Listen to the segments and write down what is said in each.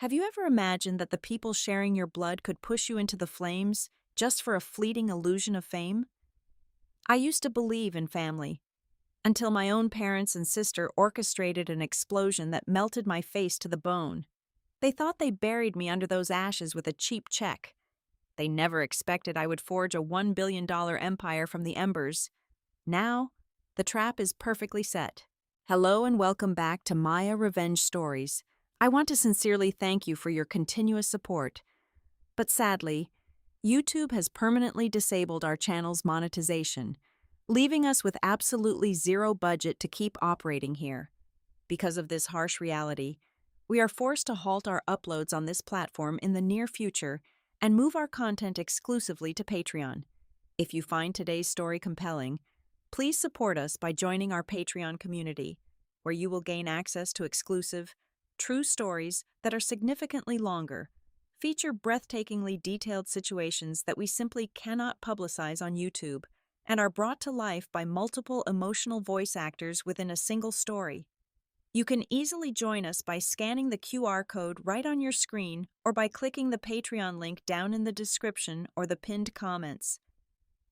Have you ever imagined that the people sharing your blood could push you into the flames just for a fleeting illusion of fame? I used to believe in family, until my own parents and sister orchestrated an explosion that melted my face to the bone. They thought they buried me under those ashes with a cheap check. They never expected I would forge a $1 billion empire from the embers. Now, the trap is perfectly set. Hello and welcome back to Maya Revenge Stories. I want to sincerely thank you for your continuous support. But sadly, YouTube has permanently disabled our channel's monetization, leaving us with absolutely zero budget to keep operating here. Because of this harsh reality, we are forced to halt our uploads on this platform in the near future and move our content exclusively to Patreon. If you find today's story compelling, please support us by joining our Patreon community, where you will gain access to exclusive, true stories that are significantly longer, feature breathtakingly detailed situations that we simply cannot publicize on YouTube, and are brought to life by multiple emotional voice actors within a single story. You can easily join us by scanning the QR code right on your screen or by clicking the Patreon link down in the description or the pinned comments.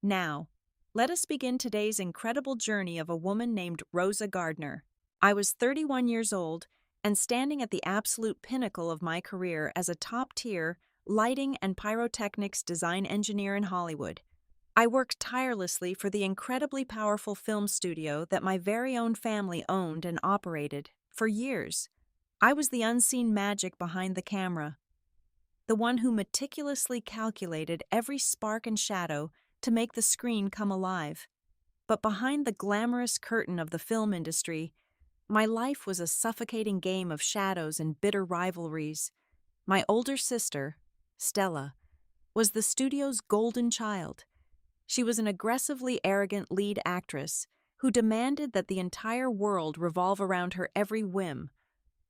Now, let us begin today's incredible journey of a woman named Rosa Gardner. I was 31 years old and standing at the absolute pinnacle of my career as a top-tier lighting and pyrotechnics design engineer in Hollywood. I worked tirelessly for the incredibly powerful film studio that my very own family owned and operated for years. I was the unseen magic behind the camera, the one who meticulously calculated every spark and shadow to make the screen come alive. But behind the glamorous curtain of the film industry, my life was a suffocating game of shadows and bitter rivalries. My older sister, Stella, was the studio's golden child. She was an aggressively arrogant lead actress who demanded that the entire world revolve around her every whim.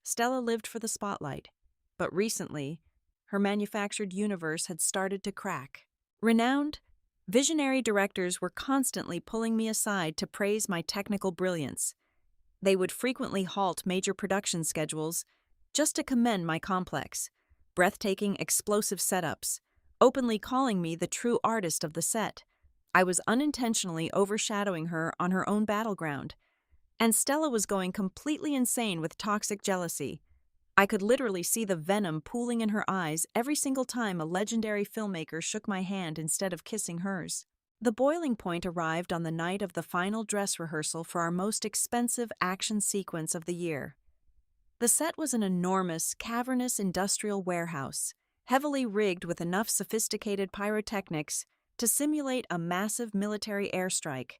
Stella lived for the spotlight, but recently, her manufactured universe had started to crack. Renowned, visionary directors were constantly pulling me aside to praise my technical brilliance. They would frequently halt major production schedules just to commend my complex, breathtaking, explosive setups, openly calling me the true artist of the set. I was unintentionally overshadowing her on her own battleground, and Stella was going completely insane with toxic jealousy. I could literally see the venom pooling in her eyes every single time a legendary filmmaker shook my hand instead of kissing hers. The boiling point arrived on the night of the final dress rehearsal for our most expensive action sequence of the year. The set was an enormous, cavernous industrial warehouse, heavily rigged with enough sophisticated pyrotechnics to simulate a massive military airstrike.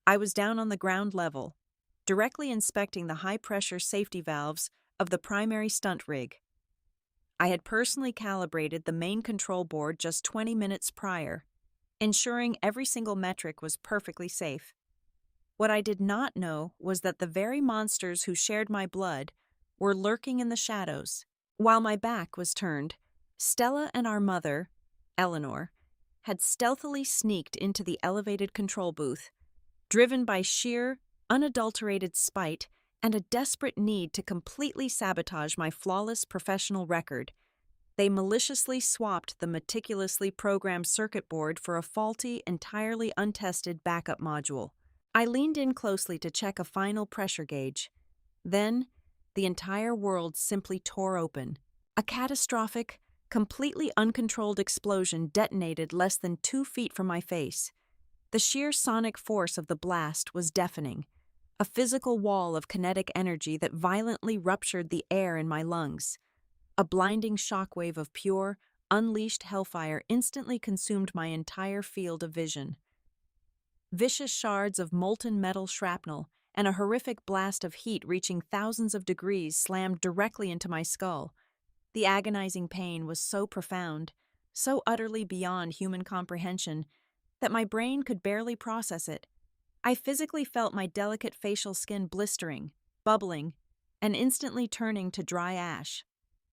I was down on the ground level, directly inspecting the high-pressure safety valves of the primary stunt rig. I had personally calibrated the main control board just 20 minutes prior, ensuring every single metric was perfectly safe. What I did not know was that the very monsters who shared my blood were lurking in the shadows. While my back was turned, Stella and our mother, Eleanor, had stealthily sneaked into the elevated control booth, driven by sheer, unadulterated spite and a desperate need to completely sabotage my flawless professional record. They maliciously swapped the meticulously programmed circuit board for a faulty, entirely untested backup module. I leaned in closely to check a final pressure gauge. Then, the entire world simply tore open. A catastrophic, completely uncontrolled explosion detonated less than 2 feet from my face. The sheer sonic force of the blast was deafening, a physical wall of kinetic energy that violently ruptured the air in my lungs. A blinding shockwave of pure, unleashed hellfire instantly consumed my entire field of vision. Vicious shards of molten metal shrapnel and a horrific blast of heat reaching thousands of degrees slammed directly into my skull. The agonizing pain was so profound, so utterly beyond human comprehension, that my brain could barely process it. I physically felt my delicate facial skin blistering, bubbling, and instantly turning to dry ash.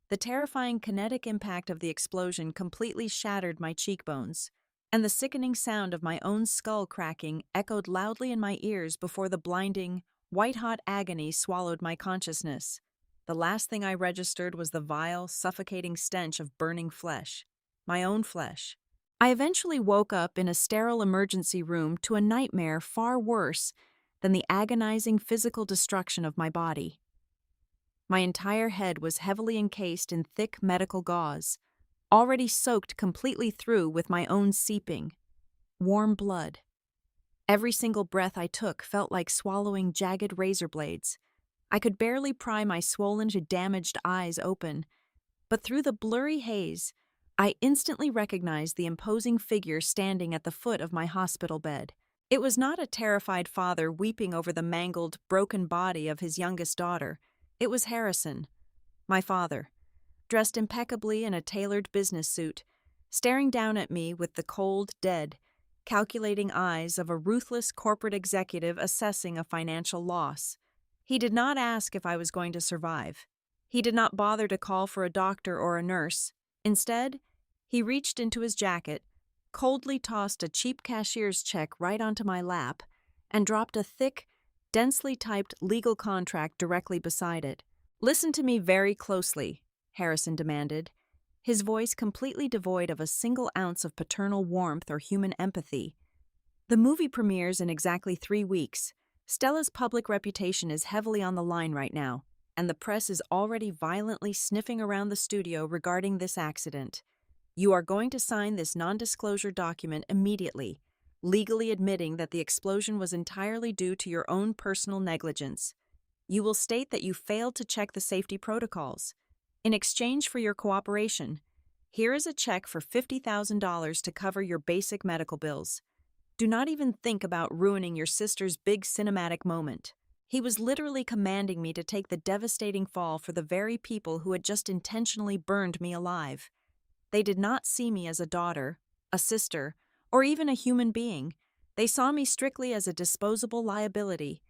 The terrifying kinetic impact of the explosion completely shattered my cheekbones, and the sickening sound of my own skull cracking echoed loudly in my ears before the blinding, white-hot agony swallowed my consciousness. The last thing I registered was the vile, suffocating stench of burning flesh. My own flesh. I eventually woke up in a sterile emergency room to a nightmare far worse than the agonizing physical destruction of my body. My entire head was heavily encased in thick medical gauze, already soaked completely through with my own seeping, warm blood. Every single breath I took felt like swallowing jagged razor blades. I could barely pry my swollen to damaged eyes open, but through the blurry haze, I instantly recognized the imposing figure standing at the foot of my hospital bed. It was not a terrified father weeping over the mangled, broken body of his youngest daughter. It was Harrison, my father, dressed impeccably in a tailored business suit, staring down at me with the cold, dead, calculating eyes of a ruthless corporate executive assessing a financial loss. He did not ask if I was going to survive. He did not bother to call for a doctor or a nurse. Instead, he reached into his jacket, coldly tossed a cheap cashier's check right onto my lap, and dropped a thick, densely typed legal contract directly beside it. "Listen to me very closely," Harrison demanded, his voice completely devoid of a single ounce of paternal warmth or human empathy. "The movie premieres in exactly 3 weeks. Stella's public reputation is heavily on the line right now, and the press is already violently sniffing around the studio regarding this accident. You are going to sign this non-disclosure document immediately, legally admitting that the explosion was entirely due to your own personal negligence. You will state that you failed to check the safety protocols. In exchange for your cooperation, here is a check for $50,000 to cover your basic medical bills. Do not even think about ruining your sister's big cinematic moment." He was literally commanding me to take the devastating fall for the very people who had just intentionally burned me alive. They did not see me as a daughter, a sister, or even a human being. They saw me strictly as a disposable liability,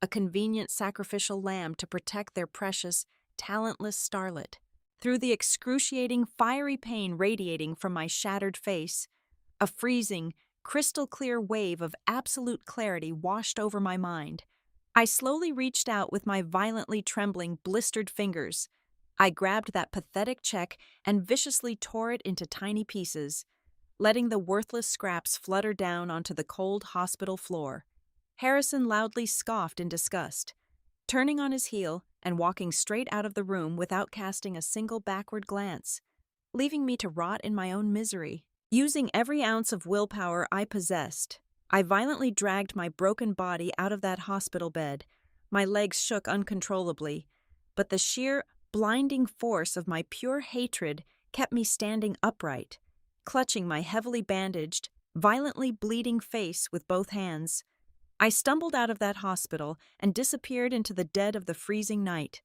a convenient sacrificial lamb to protect their precious, talentless starlet. Through the excruciating, fiery pain radiating from my shattered face, a freezing, crystal-clear wave of absolute clarity washed over my mind. I slowly reached out with my violently trembling, blistered fingers. I grabbed that pathetic check and viciously tore it into tiny pieces, letting the worthless scraps flutter down onto the cold hospital floor. Harrison loudly scoffed in disgust, turning on his heel and walking straight out of the room without casting a single backward glance, leaving me to rot in my own misery. Using every ounce of willpower I possessed, I violently dragged my broken body out of that hospital bed. My legs shook uncontrollably, but the sheer, blinding force of my pure hatred kept me standing upright, clutching my heavily bandaged, violently bleeding face with both hands. I stumbled out of that hospital and disappeared into the dead of the freezing night.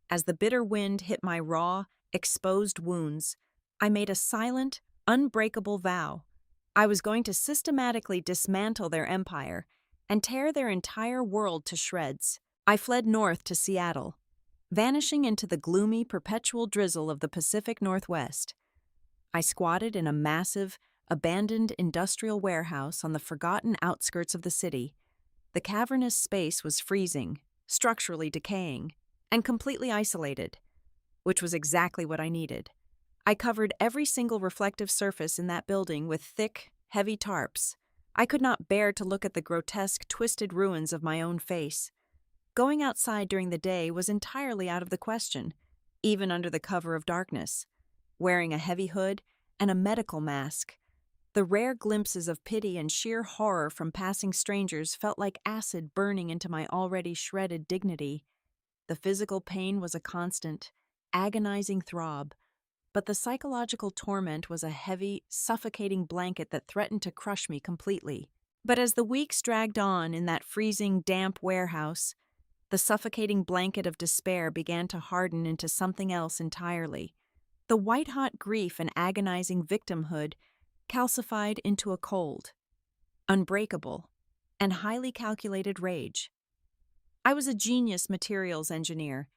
As the bitter wind hit my raw, exposed wounds, I made a silent, unbreakable vow. I was going to systematically dismantle their empire and tear their entire world to shreds. I fled north to Seattle, vanishing into the gloomy, perpetual drizzle of the Pacific Northwest. I squatted in a massive, abandoned industrial warehouse on the forgotten outskirts of the city. The cavernous space was freezing, structurally decaying, and completely isolated, which was exactly what I needed. I covered every single reflective surface in that building with thick, heavy tarps. I could not bear to look at the grotesque, twisted ruins of my own face. Going outside during the day was entirely out of the question, even under the cover of darkness. Wearing a heavy hood and a medical mask, the rare glimpses of pity and sheer horror from passing strangers felt like acid burning into my already shredded dignity. The physical pain was a constant, agonizing throb, but the psychological torment was a heavy, suffocating blanket that threatened to crush me completely. But as the weeks dragged on in that freezing, damp warehouse, the suffocating blanket of despair began to harden into something else entirely. The white-hot grief and agonizing victimhood calcified into a cold, unbreakable, and highly calculated rage. I was a genius materials engineer.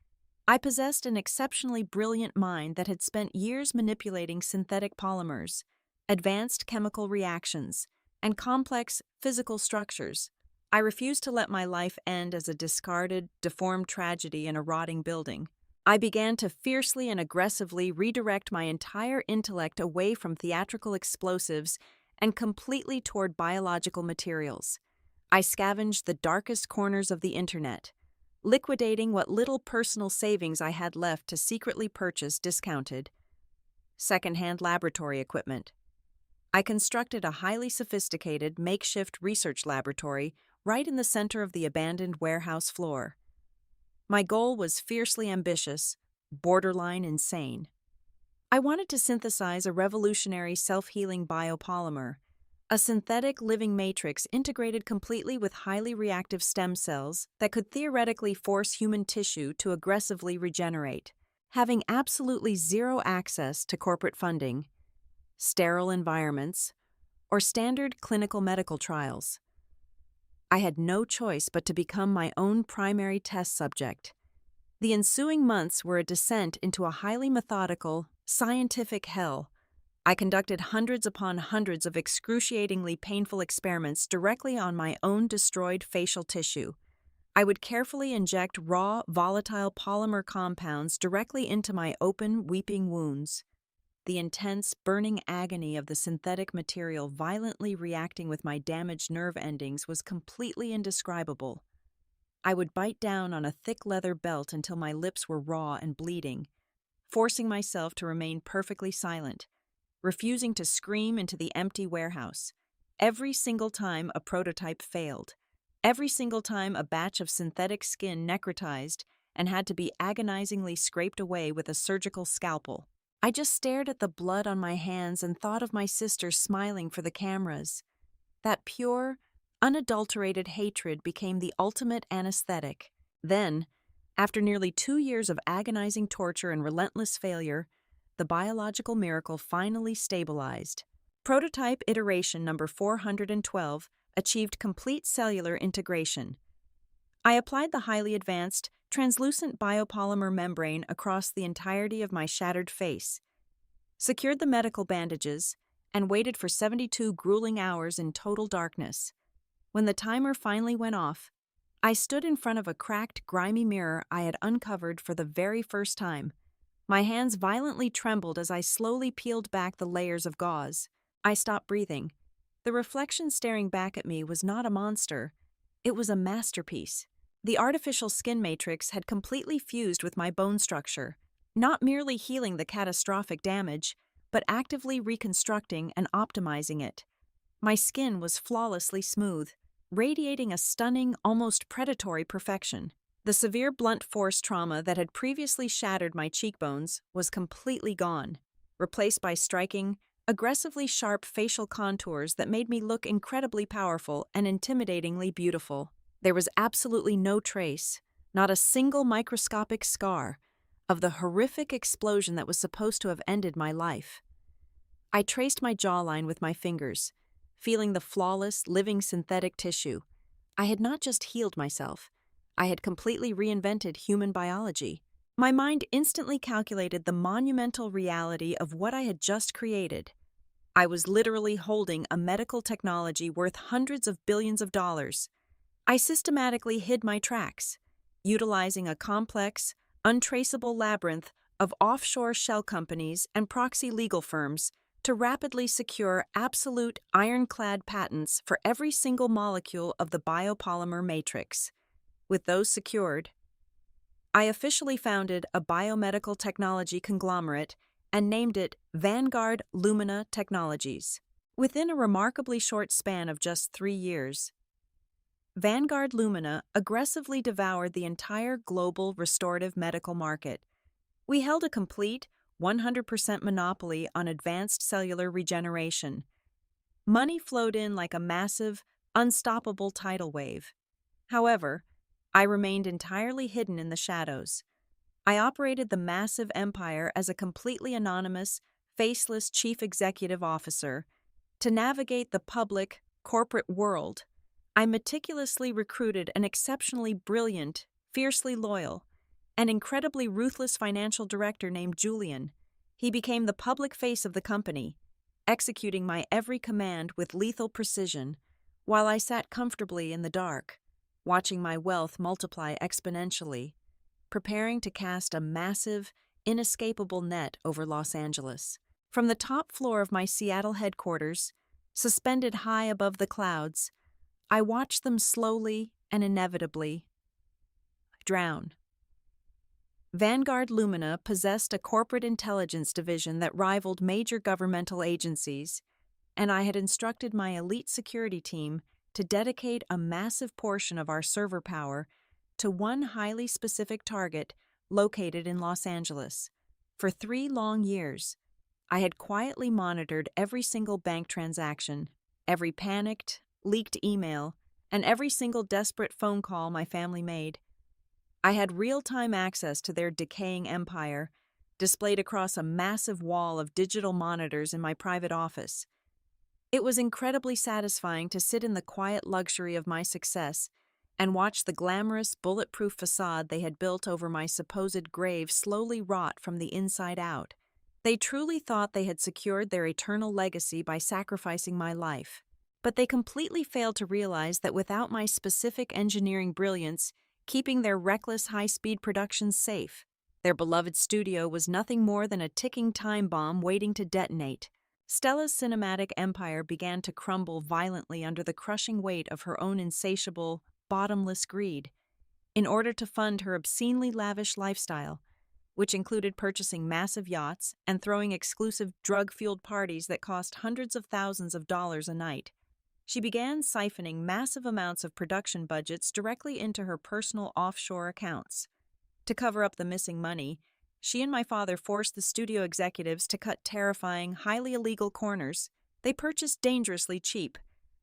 I possessed an exceptionally brilliant mind that had spent years manipulating synthetic polymers, advanced chemical reactions, and complex physical structures. I refused to let my life end as a discarded, deformed tragedy in a rotting building. I began to fiercely and aggressively redirect my entire intellect away from theatrical explosives and completely toward biological materials. I scavenged the darkest corners of the internet, liquidating what little personal savings I had left to secretly purchase discounted, secondhand laboratory equipment. I constructed a highly sophisticated makeshift research laboratory right in the center of the abandoned warehouse floor. My goal was fiercely ambitious, borderline insane. I wanted to synthesize a revolutionary self-healing biopolymer, a synthetic living matrix integrated completely with highly reactive stem cells that could theoretically force human tissue to aggressively regenerate. Having absolutely zero access to corporate funding, sterile environments, or standard clinical medical trials, I had no choice but to become my own primary test subject. The ensuing months were a descent into a highly methodical, scientific hell. I conducted hundreds upon hundreds of excruciatingly painful experiments directly on my own destroyed facial tissue. I would carefully inject raw, volatile polymer compounds directly into my open, weeping wounds. The intense, burning agony of the synthetic material violently reacting with my damaged nerve endings was completely indescribable. I would bite down on a thick leather belt until my lips were raw and bleeding, forcing myself to remain perfectly silent, refusing to scream into the empty warehouse. Every single time a prototype failed, every single time a batch of synthetic skin necrotized and had to be agonizingly scraped away with a surgical scalpel, I just stared at the blood on my hands and thought of my sister smiling for the cameras. That pure, unadulterated hatred became the ultimate anesthetic. Then, after nearly 2 years of agonizing torture and relentless failure, the biological miracle finally stabilized. Prototype iteration number 412 achieved complete cellular integration. I applied the highly advanced, translucent biopolymer membrane across the entirety of my shattered face, secured the medical bandages, and waited for 72 grueling hours in total darkness. When the timer finally went off, I stood in front of a cracked, grimy mirror I had uncovered for the very first time. My hands violently trembled as I slowly peeled back the layers of gauze. I stopped breathing. The reflection staring back at me was not a monster. It was a masterpiece. The artificial skin matrix had completely fused with my bone structure, not merely healing the catastrophic damage, but actively reconstructing and optimizing it. My skin was flawlessly smooth, radiating a stunning, almost predatory perfection. The severe blunt force trauma that had previously shattered my cheekbones was completely gone, replaced by striking, aggressively sharp facial contours that made me look incredibly powerful and intimidatingly beautiful. There was absolutely no trace, not a single microscopic scar, of the horrific explosion that was supposed to have ended my life. I traced my jawline with my fingers, feeling the flawless, living synthetic tissue. I had not just healed myself, I had completely reinvented human biology. My mind instantly calculated the monumental reality of what I had just created. I was literally holding a medical technology worth hundreds of billions of dollars. I systematically hid my tracks, utilizing a complex, untraceable labyrinth of offshore shell companies and proxy legal firms to rapidly secure absolute ironclad patents for every single molecule of the biopolymer matrix. With those secured, I officially founded a biomedical technology conglomerate and named it Vanguard Lumina Technologies. Within a remarkably short span of just 3 years, Vanguard Lumina aggressively devoured the entire global restorative medical market. We held a complete, 100% monopoly on advanced cellular regeneration. Money flowed in like a massive, unstoppable tidal wave. However, I remained entirely hidden in the shadows. I operated the massive empire as a completely anonymous, faceless chief executive officer. To navigate the public, corporate world, I meticulously recruited an exceptionally brilliant, fiercely loyal, and incredibly ruthless financial director named Julian. He became the public face of the company, executing my every command with lethal precision, while I sat comfortably in the dark, watching my wealth multiply exponentially. preparing to cast a massive, inescapable net over Los Angeles. From the top floor of my Seattle headquarters, suspended high above the clouds, I watched them slowly and inevitably drown. Vanguard Lumina possessed a corporate intelligence division that rivaled major governmental agencies, and I had instructed my elite security team to dedicate a massive portion of our server power to one highly specific target located in Los Angeles. For 3 long years, I had quietly monitored every single bank transaction, every panicked, leaked email, and every single desperate phone call my family made. I had real-time access to their decaying empire, displayed across a massive wall of digital monitors in my private office. It was incredibly satisfying to sit in the quiet luxury of my success and watch the glamorous, bulletproof facade they had built over my supposed grave slowly rot from the inside out. They truly thought they had secured their eternal legacy by sacrificing my life. But they completely failed to realize that without my specific engineering brilliance, keeping their reckless high-speed productions safe, their beloved studio was nothing more than a ticking time bomb waiting to detonate. Stella's cinematic empire began to crumble violently under the crushing weight of her own insatiable, bottomless greed. In order to fund her obscenely lavish lifestyle, which included purchasing massive yachts and throwing exclusive drug-fueled parties that cost hundreds of thousands of dollars a night, she began siphoning massive amounts of production budgets directly into her personal offshore accounts. To cover up the missing money, she and my father forced the studio executives to cut terrifying, highly illegal corners. They purchased dangerously cheap,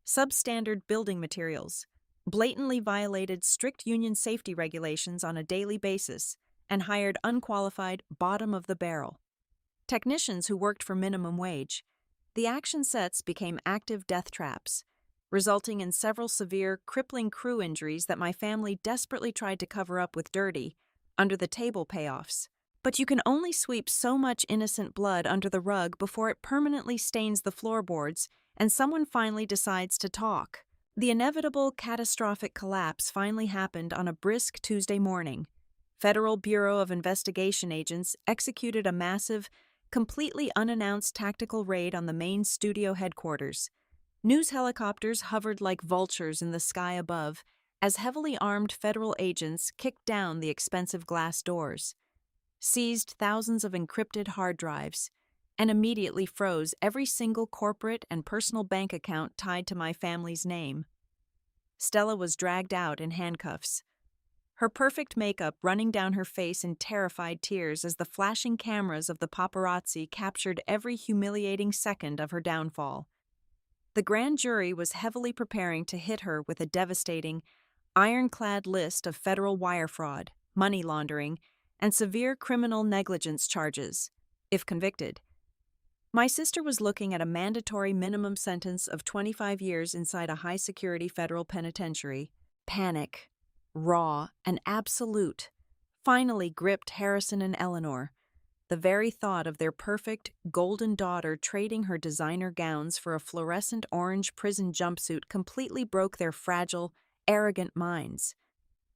substandard building materials, blatantly violated strict union safety regulations on a daily basis, and hired unqualified, bottom-of-the-barrel technicians who worked for minimum wage. The action sets became active death traps, resulting in several severe, crippling crew injuries that my family desperately tried to cover up with dirty, under-the-table payoffs. But you can only sweep so much innocent blood under the rug before it permanently stains the floorboards and someone finally decides to talk. The inevitable catastrophic collapse finally happened on a brisk Tuesday morning. Federal Bureau of Investigation agents executed a massive, completely unannounced tactical raid on the main studio headquarters. News helicopters hovered like vultures in the sky above as heavily armed federal agents kicked down the expensive glass doors, seized thousands of encrypted hard drives, and immediately froze every single corporate and personal bank account tied to my family's name. Stella was dragged out in handcuffs, her perfect makeup running down her face in terrified tears as the flashing cameras of the paparazzi captured every humiliating second of her downfall. The grand jury was heavily preparing to hit her with a devastating, ironclad list of federal wire fraud, money laundering, and severe criminal negligence charges, if convicted. My sister was looking at a mandatory minimum sentence of 25 years inside a high-security federal penitentiary. Panic, raw and absolute, finally gripped Harrison and Eleanor. The very thought of their perfect, golden daughter trading her designer gowns for a fluorescent orange prison jumpsuit completely broke their fragile, arrogant minds.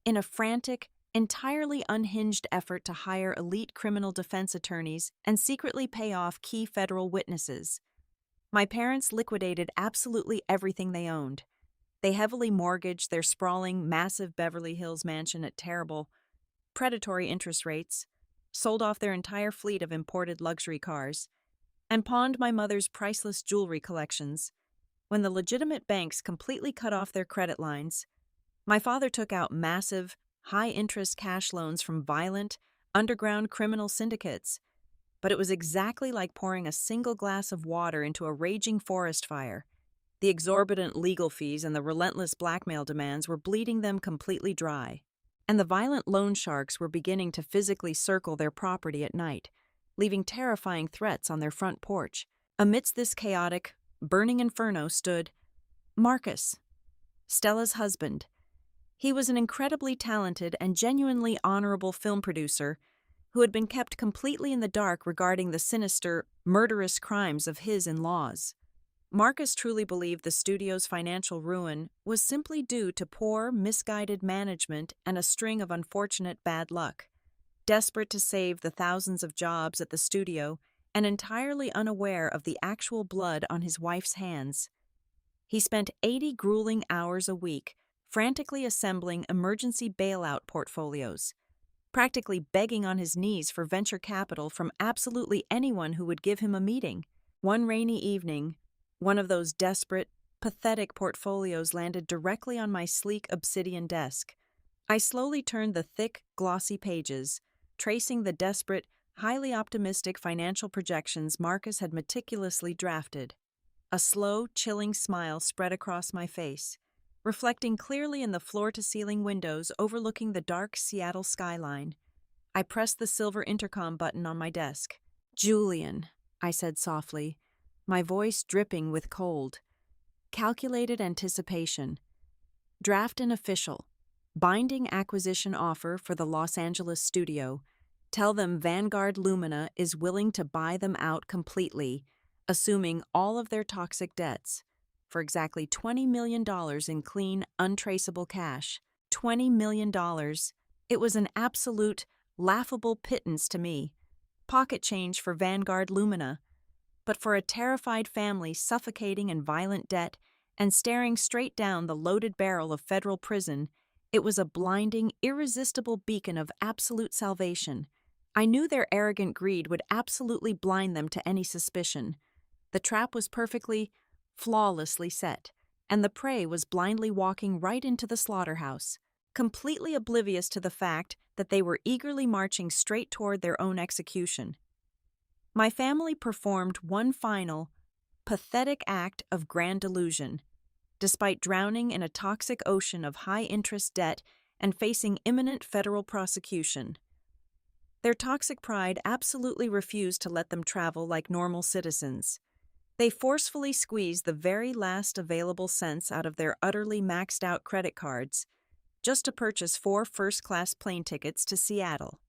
In a frantic, entirely unhinged effort to hire elite criminal defense attorneys and secretly pay off key federal witnesses, my parents liquidated absolutely everything they owned. They heavily mortgaged their sprawling, massive Beverly Hills mansion at terrible, predatory interest rates, sold off their entire fleet of imported luxury cars, and pawned my mother's priceless jewelry collections. When the legitimate banks completely cut off their credit lines, my father took out massive, high-interest cash loans from violent, underground criminal syndicates. But it was exactly like pouring a single glass of water into a raging forest fire. The exorbitant legal fees and the relentless blackmail demands were bleeding them completely dry. And the violent loan sharks were beginning to physically circle their property at night, leaving terrifying threats on their front porch. Amidst this chaotic, burning inferno stood Marcus, Stella's husband. He was an incredibly talented and genuinely honorable film producer who had been kept completely in the dark regarding the sinister, murderous crimes of his in-laws. Marcus truly believed the studio's financial ruin was simply due to poor, misguided management and a string of unfortunate bad luck. desperate to save the thousands of jobs at the studio and entirely unaware of the actual blood on his wife's hands. He spent 80 grueling hours a week frantically assembling emergency bailout portfolios, practically begging on his knees for venture capital from absolutely anyone who would give him a meeting. One rainy evening, one of those desperate, pathetic portfolios landed directly on my sleek obsidian desk. I slowly turned the thick, glossy pages, tracing the desperate, highly optimistic financial projections Marcus had meticulously drafted. A slow, chilling smile spread across my face, reflecting clearly in the floor-to-ceiling windows overlooking the dark Seattle skyline. I pressed the silver intercom button on my desk. "Julian," I said softly, my voice dripping with cold. Calculated anticipation. Draft an official, binding acquisition offer for the Los Angeles studio. Tell them Vanguard Lumina is willing to buy them out completely, assuming all of their toxic debts, for exactly $20 million in clean, untraceable cash. $20 million. It was an absolute, laughable pittance to me. Pocket change for Vanguard Lumina. But for a terrified family suffocating in violent debt and staring straight down the loaded barrel of federal prison, it was a blinding, irresistible beacon of absolute salvation. I knew their arrogant greed would absolutely blind them to any suspicion. The trap was perfectly, flawlessly set, and the prey was blindly walking right into the slaughterhouse, completely oblivious to the fact that they were eagerly marching straight toward their own execution. My family performed one final, pathetic act of grand delusion, despite drowning in a toxic ocean of high-interest debt and facing imminent federal prosecution. Their toxic pride absolutely refused to let them travel like normal citizens. They forcefully squeezed the very last available cents out of their utterly maxed-out credit cards, just to purchase 4 first-class plane tickets to Seattle.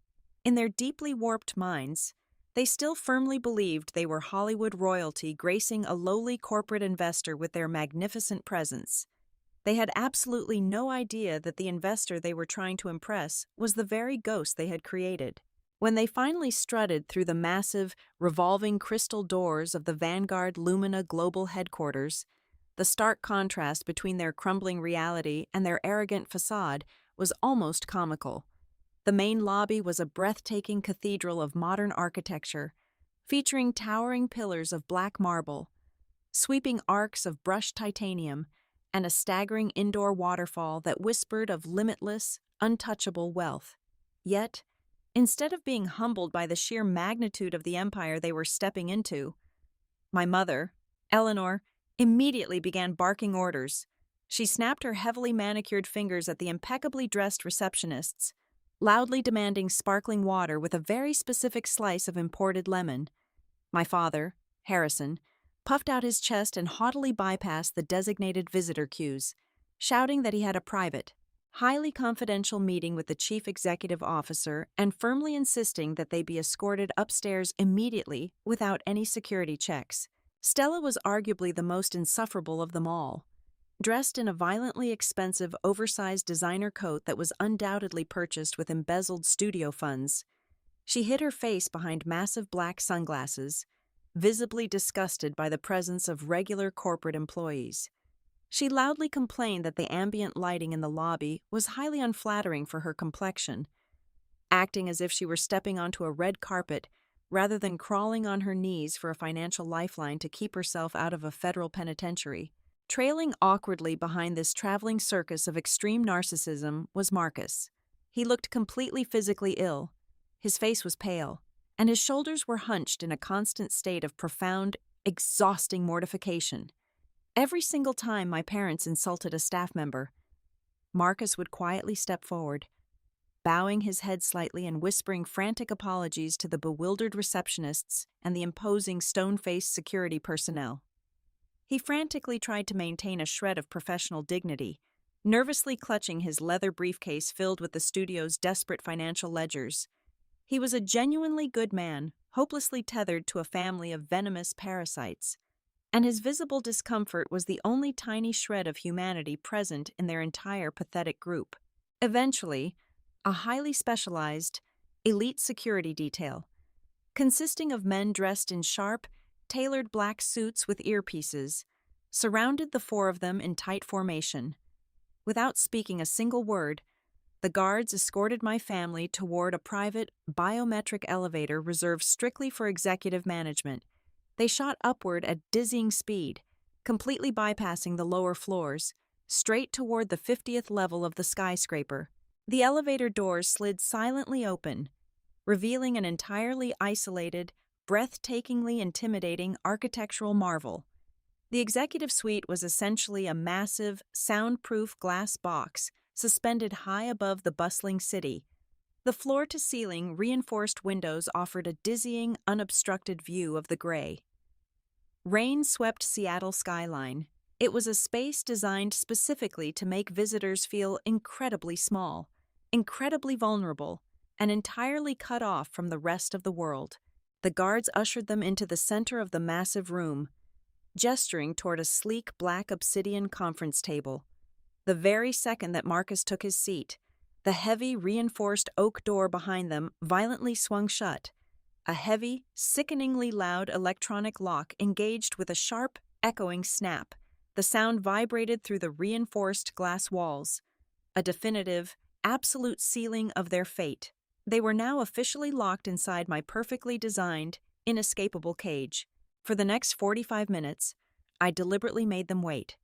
In their deeply warped minds, they still firmly believed they were Hollywood royalty gracing a lowly corporate investor with their magnificent presence. They had absolutely no idea that the investor they were trying to impress was the very ghost they had created. When they finally strutted through the massive, revolving crystal doors of the Vanguard Lumina Global Headquarters, the stark contrast between their crumbling reality and their arrogant facade was almost comical. The main lobby was a breathtaking cathedral of modern architecture, featuring towering pillars of black marble, sweeping arcs of brushed titanium, and a staggering indoor waterfall that whispered of limitless, untouchable wealth. Yet, instead of being humbled by the sheer magnitude of the empire they were stepping into, my mother, Eleanor, immediately began barking orders. She snapped her heavily manicured fingers at the impeccably dressed receptionists, loudly demanding sparkling water with a very specific slice of imported lemon. My father, Harrison, puffed out his chest and haughtily bypassed the designated visitor queues, shouting that he had a private, highly confidential meeting with the chief executive officer and firmly insisting that they be escorted upstairs immediately without any security checks. Stella was arguably the most insufferable of them all. Dressed in a violently expensive, oversized designer coat that was undoubtedly purchased with embezzled studio funds, she hid her face behind massive black sunglasses, visibly disgusted by the presence of regular corporate employees. She loudly complained that the ambient lighting in the lobby was highly unflattering for her complexion, acting as if she were stepping onto a red carpet rather than crawling on her knees for a financial lifeline to keep herself out of a federal penitentiary. Trailing awkwardly behind this traveling circus of extreme narcissism was Marcus. He looked completely physically ill. His face was pale, and his shoulders were hunched in a constant state of profound, exhausting mortification. Every single time my parents insulted a staff member, Marcus would quietly step forward, bowing his head slightly and whispering frantic apologies to the bewildered receptionists and the imposing stone-faced security personnel. He frantically tried to maintain a shred of professional dignity, nervously clutching his leather briefcase filled with the studio's desperate financial ledgers. He was a genuinely good man, hopelessly tethered to a family of venomous parasites, and his visible discomfort was the only tiny shred of humanity present in their entire pathetic group. Eventually, a highly specialized, elite security detail, consisting of men dressed in sharp, tailored black suits with earpieces, surrounded the four of them in tight formation. Without speaking a single word, the guards escorted my family toward a private, biometric elevator reserved strictly for executive management. They shot upward at dizzying speed, completely bypassing the lower floors, straight toward the 50th level of the skyscraper. The elevator doors slid silently open, revealing an entirely isolated, breathtakingly intimidating architectural marvel. The executive suite was essentially a massive, soundproof glass box suspended high above the bustling city. The floor-to-ceiling reinforced windows offered a dizzying, unobstructed view of the gray, rain-swept Seattle skyline. It was a space designed specifically to make visitors feel incredibly small, incredibly vulnerable, and entirely cut off from the rest of the world. The guards ushered them into the center of the massive room, gesturing toward a sleek black obsidian conference table. The very second that Marcus took his seat, the heavy, reinforced oak door behind them violently swung shut. A heavy, sickeningly loud electronic lock engaged with a sharp, echoing snap. The sound vibrated through the reinforced glass walls, a definitive, absolute sealing of their fate. They were now officially locked inside my perfectly designed, inescapable cage. For the next 45 minutes, I deliberately made them wait.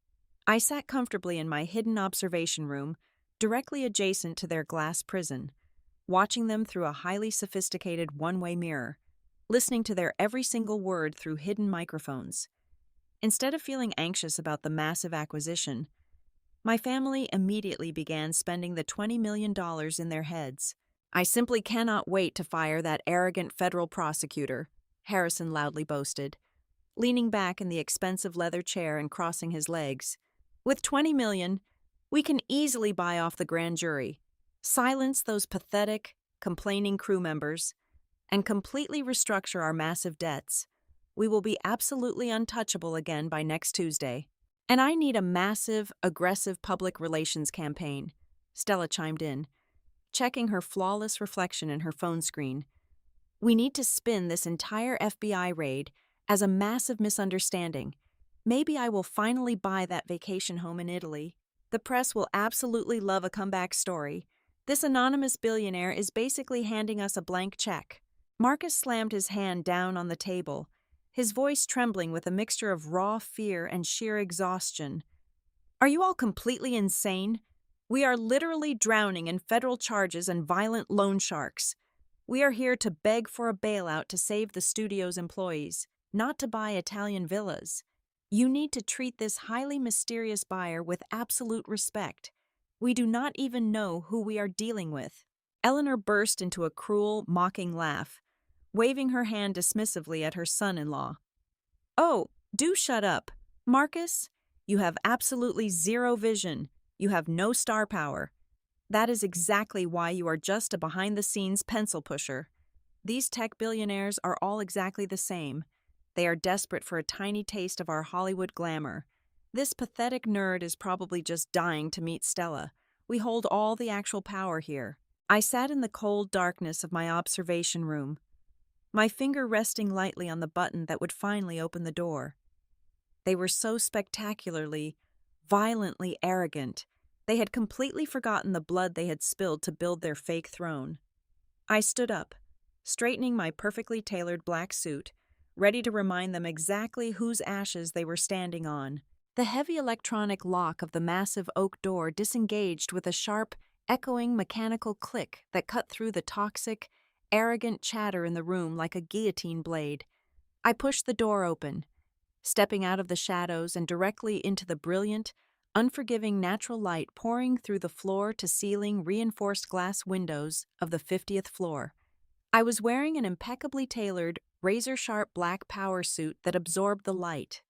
I sat comfortably in my hidden observation room, directly adjacent to their glass prison, watching them through a highly sophisticated one-way mirror, listening to their every single word through hidden microphones. Instead of feeling anxious about the massive acquisition, my family immediately began spending the $20 million in their heads. "I simply cannot wait to fire that arrogant federal prosecutor," Harrison loudly boasted, leaning back in the expensive leather chair and crossing his legs. "With $20 million, we can easily buy off the grand jury, silence those pathetic, complaining crew members, and completely restructure our massive debts. We will be absolutely untouchable again by next Tuesday. And I need a massive, aggressive public relations campaign," Stella chimed in, checking her flawless reflection in her phone screen. "We need to spin this entire FBI raid as a massive misunderstanding. Maybe I will finally buy that vacation home in Italy. The press will absolutely love a comeback story. This anonymous billionaire is basically handing us a blank check." Marcus slammed his hand down on the table, his voice trembling with a mixture of raw fear and sheer exhaustion. "Are you all completely insane? We are literally drowning in federal charges and violent loan sharks. We are here to beg for a bailout to save the studio's employees, not to buy Italian villas. You need to treat this highly mysterious buyer with absolute respect. We do not even know who we are dealing with." Eleanor burst into a cruel, mocking laugh, waving her hand dismissively at her son-in-law. "Oh, do shut up. Marcus, you have absolutely zero vision. You have no star power. That is exactly why you are just a behind-the-scenes pencil pusher. These tech billionaires are all exactly the same. They are desperate for a tiny taste of our Hollywood glamour. This pathetic nerd is probably just dying to meet Stella. We hold all the actual power here." I sat in the cold darkness of my observation room, my finger resting lightly on the button that would finally open the door. They were so spectacularly, violently arrogant. They had completely forgotten the blood they had spilled to build their fake throne. I stood up, straightening my perfectly tailored black suit, ready to remind them exactly whose ashes they were standing on. The heavy electronic lock of the massive oak door disengaged with a sharp, echoing mechanical click that cut through the toxic, arrogant chatter in the room like a guillotine blade. I pushed the door open, stepping out of the shadows and directly into the brilliant, unforgiving natural light pouring through the floor-to-ceiling reinforced glass windows of the 50th floor. I was wearing an impeccably tailored, razor-sharp black power suit that absorbed the light,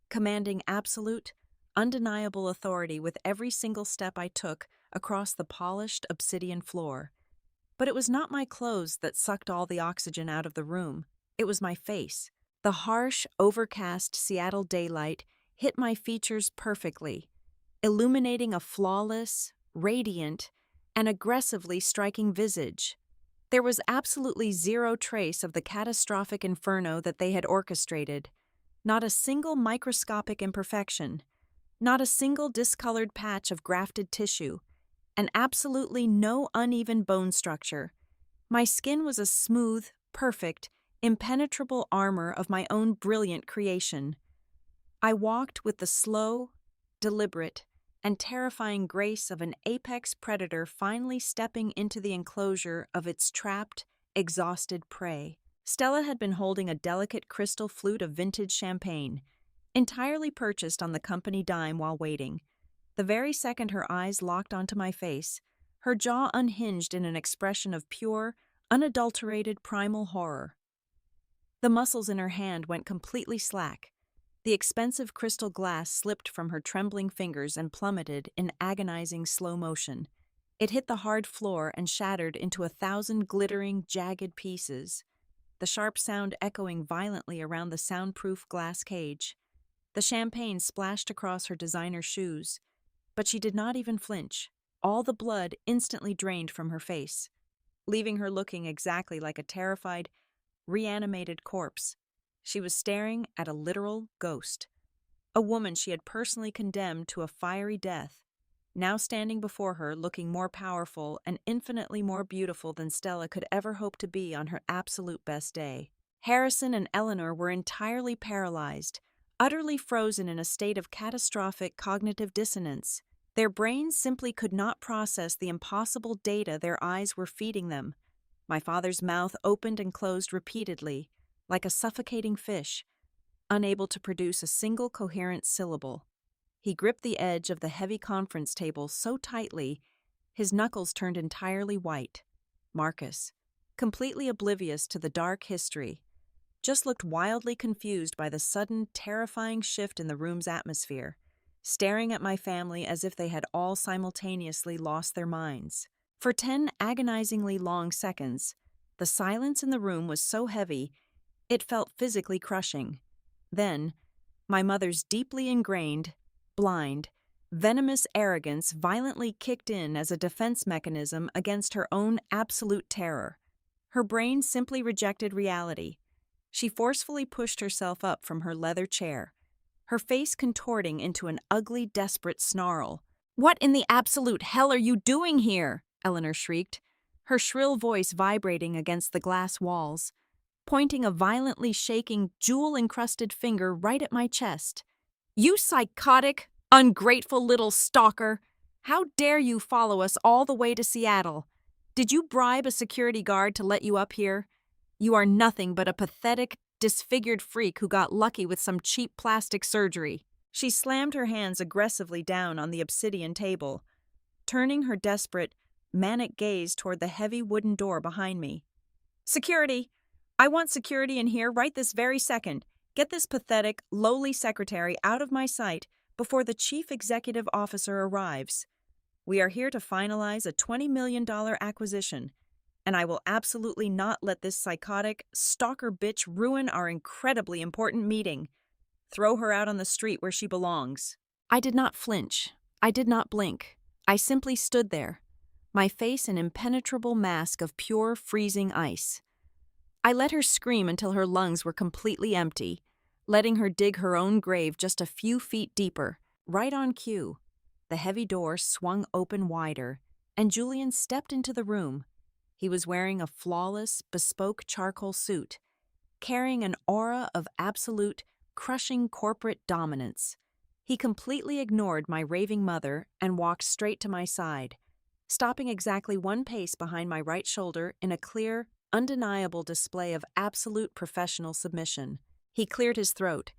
commanding absolute, undeniable authority with every single step I took across the polished obsidian floor. But it was not my clothes that sucked all the oxygen out of the room. It was my face. The harsh, overcast Seattle daylight hit my features perfectly, illuminating a flawless, radiant, and aggressively striking visage. There was absolutely zero trace of the catastrophic inferno that they had orchestrated. Not a single microscopic imperfection, not a single discolored patch of grafted tissue, and absolutely no uneven bone structure. My skin was a smooth, perfect, impenetrable armor of my own brilliant creation. I walked with the slow, deliberate, and terrifying grace of an apex predator finally stepping into the enclosure of its trapped, exhausted prey. Stella had been holding a delicate crystal flute of vintage champagne, entirely purchased on the company dime while waiting. The very second her eyes locked onto my face, her jaw unhinged in an expression of pure, unadulterated primal horror. The muscles in her hand went completely slack. The expensive crystal glass slipped from her trembling fingers and plummeted in agonizing slow motion. It hit the hard floor and shattered into 1,000 glittering, jagged pieces, the sharp sound echoing violently around the soundproof glass cage. The champagne splashed across her designer shoes, but she did not even flinch. All the blood instantly drained from her face, leaving her looking exactly like a terrified, reanimated corpse. She was staring at a literal ghost, a woman she had personally condemned to a fiery death, now standing before her looking more powerful and infinitely more beautiful than Stella could ever hope to be on her absolute best day. Harrison and Eleanor were entirely paralyzed, utterly frozen in a state of catastrophic cognitive dissonance. Their brains simply could not process the impossible data their eyes were feeding them. My father's mouth opened and closed repeatedly, like a suffocating fish, unable to produce a single coherent syllable. He gripped the edge of the heavy conference table so tightly, his knuckles turned entirely white. Marcus, completely oblivious to the dark history, just looked wildly confused by the sudden, terrifying shift in the room's atmosphere, staring at my family as if they had all simultaneously lost their minds. For 10 agonizingly long seconds, the silence in the room was so heavy, it felt physically crushing. Then, my mother's deeply ingrained, blind, venomous arrogance violently kicked in as a defense mechanism against her own absolute terror. Her brain simply rejected reality. She forcefully pushed herself up from her leather chair, her face contorting into an ugly, desperate snarl. "What in the absolute hell are you doing here?" Eleanor shrieked, her shrill voice vibrating against the glass walls, pointing a violently shaking, jewel-encrusted finger right at my chest. "You psychotic, ungrateful little stalker! How dare you follow us all the way to Seattle? Did you bribe a security guard to let you up here? You are nothing but a pathetic, disfigured freak who got lucky with some cheap plastic surgery." She slammed her hands aggressively down on the obsidian table, turning her desperate, manic gaze toward the heavy wooden door behind me. "Security! I want security in here right this very second. Get this pathetic, lowly secretary out of my sight before the chief executive officer arrives. We are here to finalize a $20 million acquisition, and I will absolutely not let this psychotic, stalker bitch ruin our incredibly important meeting. Throw her out on the street where she belongs." I did not flinch. I did not blink. I simply stood there, my face an impenetrable mask of pure, freezing ice. I let her scream until her lungs were completely empty, letting her dig her own grave just a few feet deeper. Right on cue, the heavy door swung open wider, and Julian stepped into the room. He was wearing a flawless, bespoke charcoal suit, carrying an aura of absolute, crushing corporate dominance. He completely ignored my raving mother and walked straight to my side, stopping exactly 1 pace behind my right shoulder in a clear, undeniable display of absolute professional submission. He cleared his throat,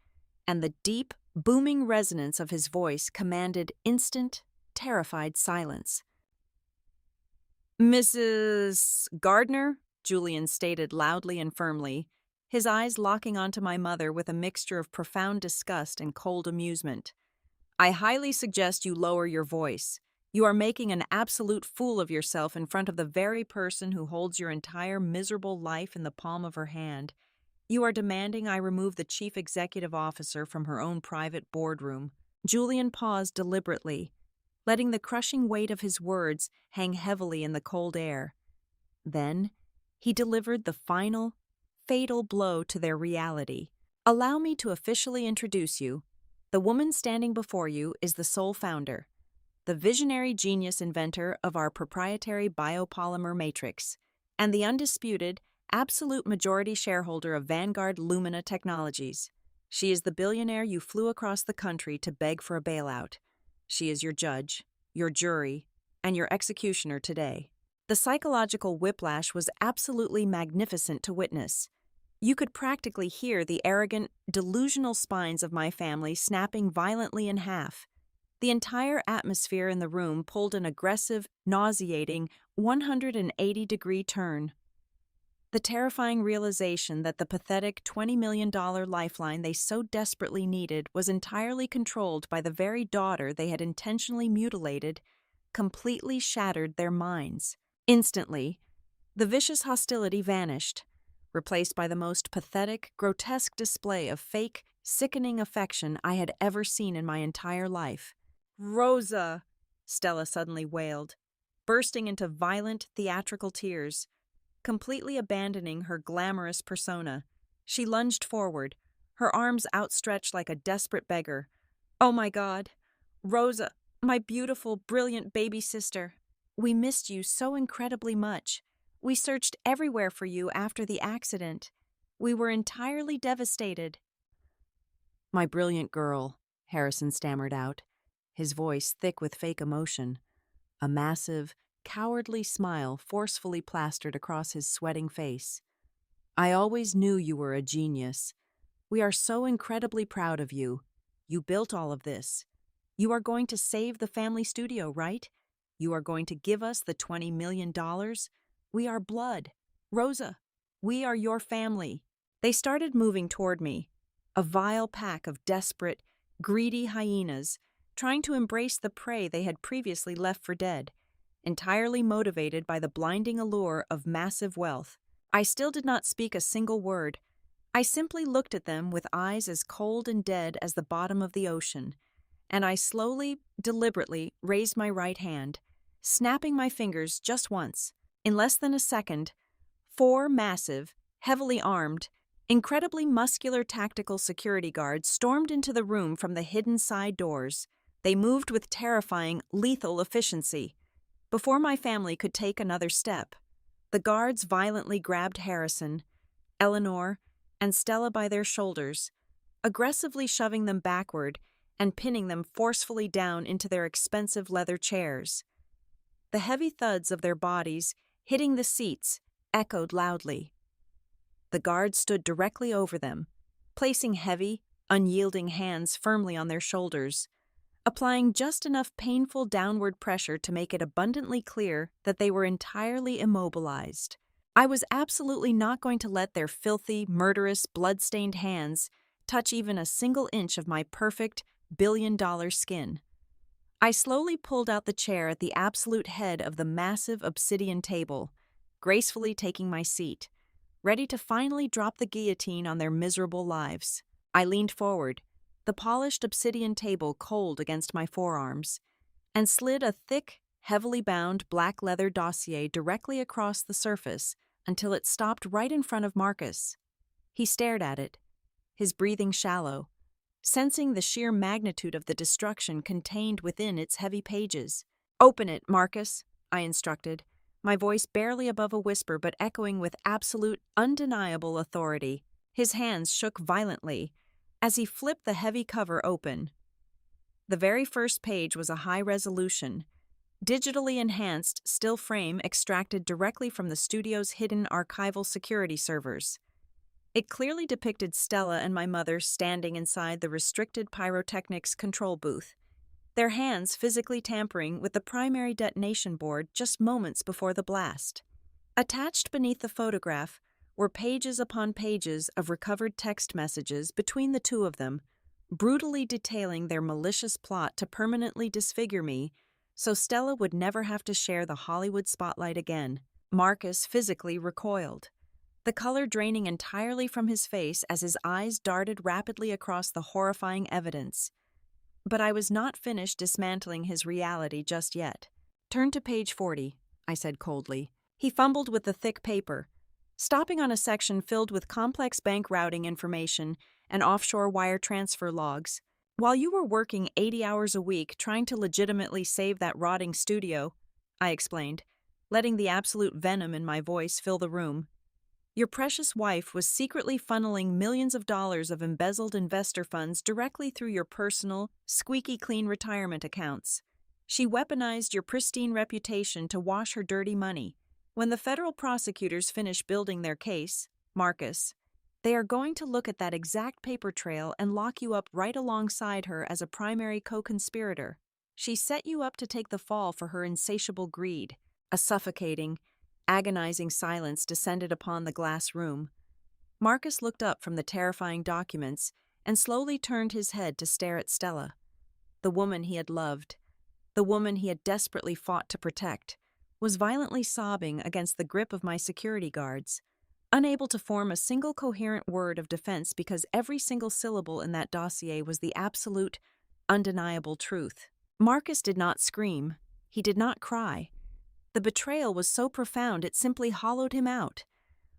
and the deep, booming resonance of his voice commanded instant, terrified silence. "Mrs. Gardner?" Julian stated loudly and firmly, his eyes locking onto my mother with a mixture of profound disgust and cold amusement. "I highly suggest you lower your voice. You are making an absolute fool of yourself in front of the very person who holds your entire miserable life in the palm of her hand. You are demanding I remove the chief executive officer from her own private boardroom." Julian paused deliberately, letting the crushing weight of his words hang heavily in the cold air. Then, he delivered the final, fatal blow to their reality. Allow me to officially introduce you. The woman standing before you is the sole founder, the visionary genius inventor of our proprietary biopolymer matrix, and the undisputed, absolute majority shareholder of Vanguard Lumina Technologies. She is the billionaire you flew across the country to beg for a bailout. She is your judge, your jury, and your executioner today. The psychological whiplash was absolutely magnificent to witness. You could practically hear the arrogant, delusional spines of my family snapping violently in half. The entire atmosphere in the room pulled an aggressive, nauseating, 180-degree turn. The terrifying realization that the pathetic $20 million lifeline they so desperately needed was entirely controlled by the very daughter they had intentionally mutilated completely shattered their minds. Instantly, the vicious hostility vanished, replaced by the most pathetic, grotesque display of fake, sickening affection I had ever seen in my entire life. "Rosa!" Stella suddenly wailed, bursting into violent, theatrical tears. Completely abandoning her glamorous persona, she lunged forward, her arms outstretched like a desperate beggar. "Oh my God! Rosa, my beautiful, brilliant baby sister! We missed you so incredibly much. We searched everywhere for you after the accident. We were entirely devastated." "My brilliant girl," Harrison stammered out, his voice thick with fake emotion. A massive, cowardly smile forcefully plastered across his sweating face. "I always knew you were a genius. We are so incredibly proud of you. You built all of this. You are going to save the family studio, right? You are going to give us the $20 million. We are blood. Rosa, we are your family." They started moving toward me, a vile pack of desperate, greedy hyenas, trying to embrace the prey they had previously left for dead, entirely motivated by the blinding allure of massive wealth. I still did not speak a single word. I simply looked at them with eyes as cold and dead as the bottom of the ocean, and I slowly, deliberately raised my right hand, snapping my fingers just once. In less than a second, 4 massive, heavily armed, incredibly muscular tactical security guards stormed into the room from the hidden side doors. They moved with terrifying, lethal efficiency. Before my family could take another step, the guards violently grabbed Harrison, Eleanor, and Stella by their shoulders, aggressively shoving them backward and pinning them forcefully down into their expensive leather chairs. The heavy thuds of their bodies hitting the seats echoed loudly. The guards stood directly over them, placing heavy, unyielding hands firmly on their shoulders, applying just enough painful downward pressure to make it abundantly clear that they were entirely immobilized. I was absolutely not going to let their filthy, murderous, blood-stained hands touch even a single inch of my perfect, billion-dollar skin. I slowly pulled out the chair at the absolute head of the massive obsidian table, gracefully taking my seat, ready to finally drop the guillotine on their miserable lives. I leaned forward, the polished obsidian table cold against my forearms, and slid a thick, heavily bound black leather dossier directly across the surface until it stopped right in front of Marcus. He stared at it, his breathing shallow, sensing the sheer magnitude of the destruction contained within its heavy pages. "Open it, Marcus," I instructed, my voice barely above a whisper but echoing with absolute, undeniable authority. His hands shook violently as he flipped the heavy cover open. The very first page was a high-resolution, digitally enhanced still frame extracted directly from the studio's hidden archival security servers. It clearly depicted Stella and my mother standing inside the restricted pyrotechnics control booth, their hands physically tampering with the primary detonation board just moments before the blast. Attached beneath the photograph were pages upon pages of recovered text messages between the two of them, brutally detailing their malicious plot to permanently disfigure me so Stella would never have to share the Hollywood spotlight again. Marcus physically recoiled, the color draining entirely from his face as his eyes darted rapidly across the horrifying evidence. But I was not finished dismantling his reality just yet. "Turn to page 40, I said coldly. He fumbled with the thick paper, stopping on a section filled with complex bank routing information and offshore wire transfer logs. While you were working 80 hours a week trying to legitimately save that rotting studio, I explained, letting the absolute venom in my voice fill the room. Your precious wife was secretly funneling millions of dollars of embezzled investor funds directly through your personal, squeaky clean retirement accounts. She weaponized your pristine reputation to wash her dirty money. When the federal prosecutors finish building their case, Marcus, they are going to look at that exact paper trail and lock you up right alongside her as a primary co-conspirator. She set you up to take the fall for her insatiable greed. A suffocating, agonizing silence descended upon the glass room. Marcus looked up from the terrifying documents and slowly turned his head to stare at Stella, the woman he had loved, the woman he had desperately fought to protect, was violently sobbing against the grip of my security guards, unable to form a single coherent word of defense because every single syllable in that dossier was the absolute, undeniable truth. Marcus did not scream. He did not cry. The betrayal was so profound it simply hollowed him out.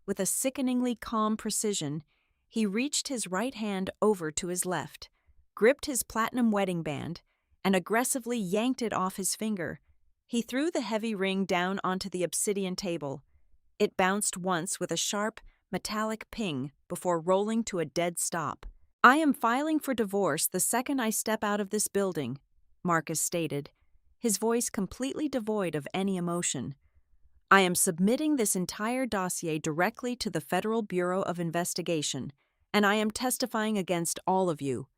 With a sickeningly calm precision, he reached his right hand over to his left, gripped his platinum wedding band, and aggressively yanked it off his finger. He threw the heavy ring down onto the obsidian table. It bounced once with a sharp, metallic ping before rolling to a dead stop. "I am filing for divorce the second I step out of this building," Marcus stated, his voice completely devoid of any emotion. "I am submitting this entire dossier directly to the Federal Bureau of Investigation, and I am testifying against all of you.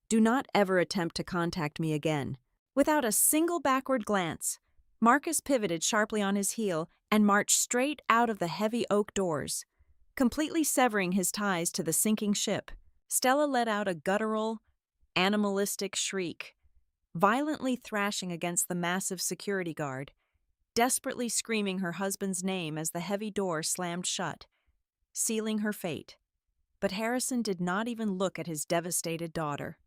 Do not ever attempt to contact me again." Without a single backward glance, Marcus pivoted sharply on his heel and marched straight out of the heavy oak doors, completely severing his ties to the sinking ship. Stella let out a guttural, animalistic shriek, violently thrashing against the massive security guard, desperately screaming her husband's name as the heavy door slammed shut, sealing her fate. But Harrison did not even look at his devastated daughter.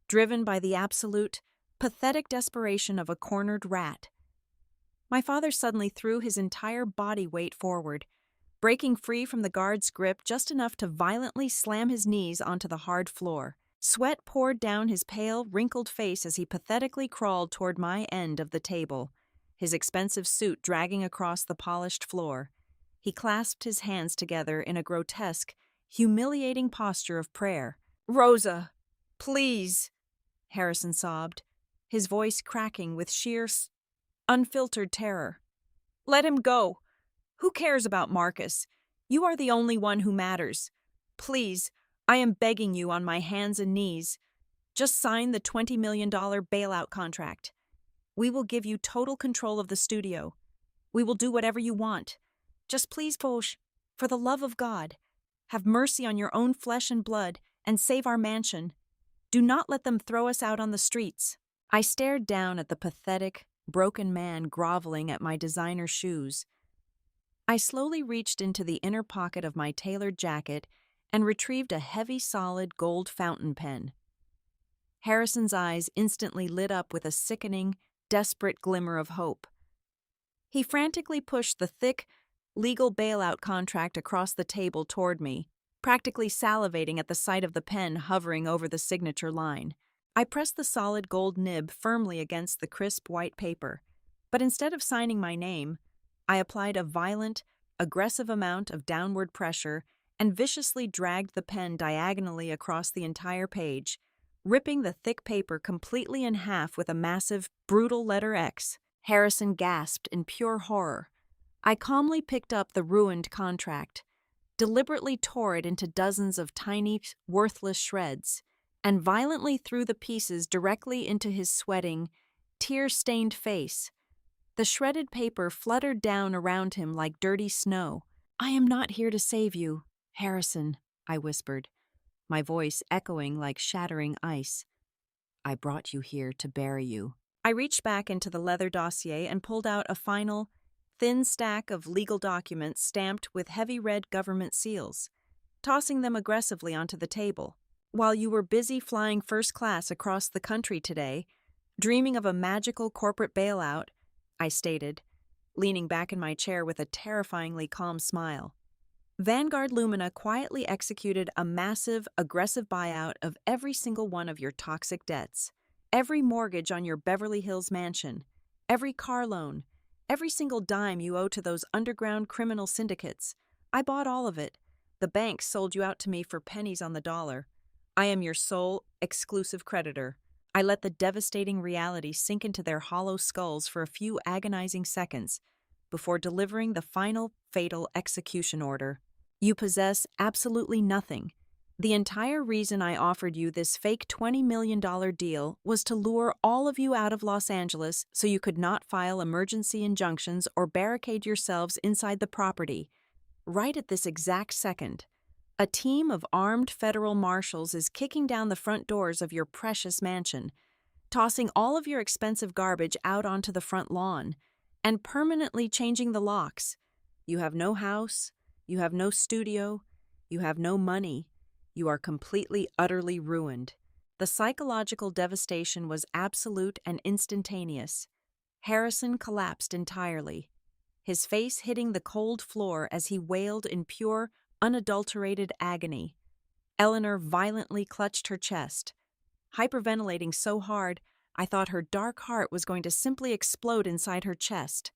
Driven by the absolute, pathetic desperation of a cornered rat, my father suddenly threw his entire body weight forward, breaking free from the guard's grip just enough to violently slam his knees onto the hard floor. Sweat poured down his pale, wrinkled face as he pathetically crawled toward my end of the table, his expensive suit dragging across the polished floor. He clasped his hands together in a grotesque, humiliating posture of prayer. "Rosa, please," Harrison sobbed, his voice cracking with sheer, unfiltered terror. "Let him go. Who cares about Marcus? You are the only one who matters. Please, I am begging you on my hands and knees. Just sign the $20 million bailout contract. We will give you total control of the studio. We will do whatever you want. Just please, Foch, for the love of God, have mercy on your own flesh and blood and save our mansion. Do not let them throw us out on the streets." I stared down at the pathetic, broken man groveling at my designer shoes. I slowly reached into the inner pocket of my tailored jacket and retrieved a heavy, solid gold fountain pen. Harrison's eyes instantly lit up with a sickening, desperate glimmer of hope. He frantically pushed the thick, legal bailout contract across the table toward me, practically salivating at the sight of the pen hovering over the signature line. I pressed the solid gold nib firmly against the crisp white paper, but instead of signing my name, I applied a violent, aggressive amount of downward pressure and viciously dragged the pen diagonally across the entire page, ripping the thick paper completely in half with a massive, brutal letter X. Harrison gasped in pure horror. I calmly picked up the ruined contract, deliberately tore it into dozens of tiny, worthless shreds, and violently threw the pieces directly into his sweating, tear-stained face. The shredded paper fluttered down around him like dirty snow. "I am not here to save you, Harrison," I whispered, my voice echoing like shattering ice. "I brought you here to bury you." I reached back into the leather dossier and pulled out a final, thin stack of legal documents stamped with heavy red government seals, tossing them aggressively onto the table. "While you were busy flying first class across the country today, dreaming of a magical corporate bailout," I stated, leaning back in my chair with a terrifyingly calm smile, Vanguard Lumina quietly executed a massive, aggressive buyout of every single one of your toxic debts. Every mortgage on your Beverly Hills mansion, every car loan, every single dime you owe to those underground criminal syndicates. I bought all of it. The banks sold you out to me for pennies on the dollar. I am your sole, exclusive creditor. I let the devastating reality sink into their hollow skulls for a few agonizing seconds before delivering the final, fatal execution order. You possess absolutely nothing. The entire reason I offered you this fake $20 million deal was to lure all of you out of Los Angeles so you could not file emergency injunctions or barricade yourselves inside the property. Right at this exact second, a team of armed federal marshals is kicking down the front doors of your precious mansion, tossing all of your expensive garbage out onto the front lawn, and permanently changing the locks. You have no house, you have no studio, you have no money. You are completely, utterly ruined. The psychological devastation was absolute and instantaneous. Harrison collapsed entirely, his face hitting the cold floor as he wailed in pure, unadulterated agony. Eleanor violently clutched her chest, hyperventilating so hard I thought her dark heart was going to simply explode inside her chest.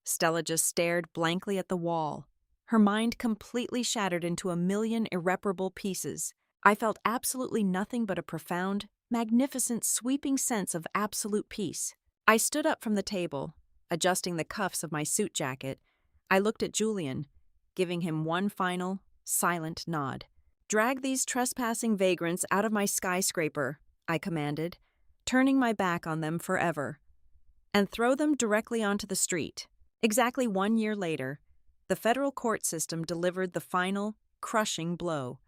Stella just stared blankly at the wall, her mind completely shattered into a million irreparable pieces. I felt absolutely nothing but a profound, magnificent, sweeping sense of absolute peace. I stood up from the table, adjusting the cuffs of my suit jacket. I looked at Julian, giving him one final, silent nod. "Drag these trespassing vagrants out of my skyscraper," I commanded, turning my back on them forever, "and throw them directly onto the street." Exactly 1 year later, the federal court system delivered the final, crushing blow.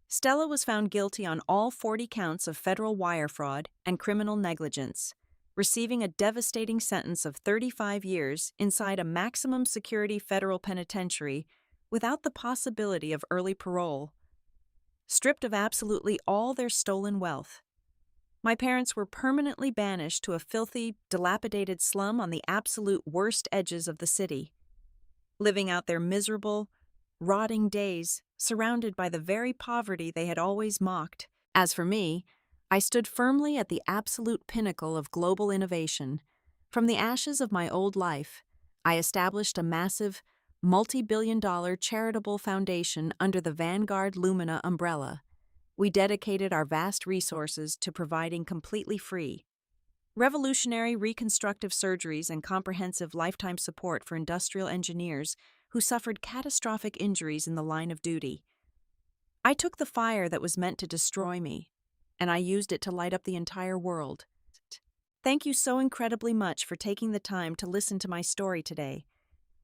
Stella was found guilty on all 40 counts of federal wire fraud and criminal negligence, receiving a devastating sentence of 35 years inside a maximum security federal penitentiary without the possibility of early parole. Stripped of absolutely all their stolen wealth, my parents were permanently banished to a filthy, dilapidated slum on the absolute worst edges of the city, living out their miserable, rotting days surrounded by the very poverty they had always mocked. As for me, I stood firmly at the absolute pinnacle of global innovation. From the ashes of my old life, I established a massive, multi-billion-dollar charitable foundation under the Vanguard Lumina umbrella. We dedicated our vast resources to providing completely free, revolutionary reconstructive surgeries and comprehensive lifetime support for industrial engineers who suffered catastrophic injuries in the line of duty. I took the fire that was meant to destroy me, and I used it to light up the entire world. Thank you so incredibly much for taking the time to listen to my story today.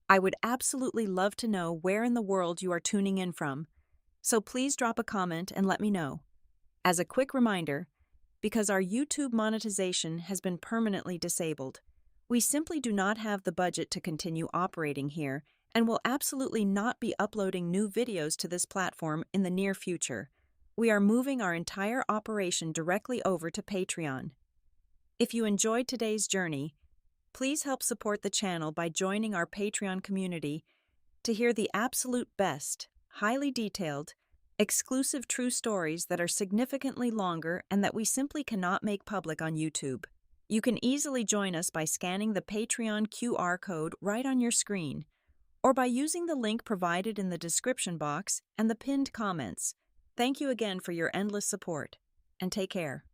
I would absolutely love to know where in the world you are tuning in from, so please drop a comment and let me know. As a quick reminder, because our YouTube monetization has been permanently disabled, we simply do not have the budget to continue operating here and will absolutely not be uploading new videos to this platform in the near future. We are moving our entire operation directly over to Patreon. If you enjoyed today's journey, please help support the channel by joining our Patreon community to hear the absolute best, highly detailed, exclusive true stories that are significantly longer and that we simply cannot make public on YouTube. You can easily join us by scanning the Patreon QR code right on your screen, or by using the link provided in the description box and the pinned comments. Thank you again for your endless support, and take care.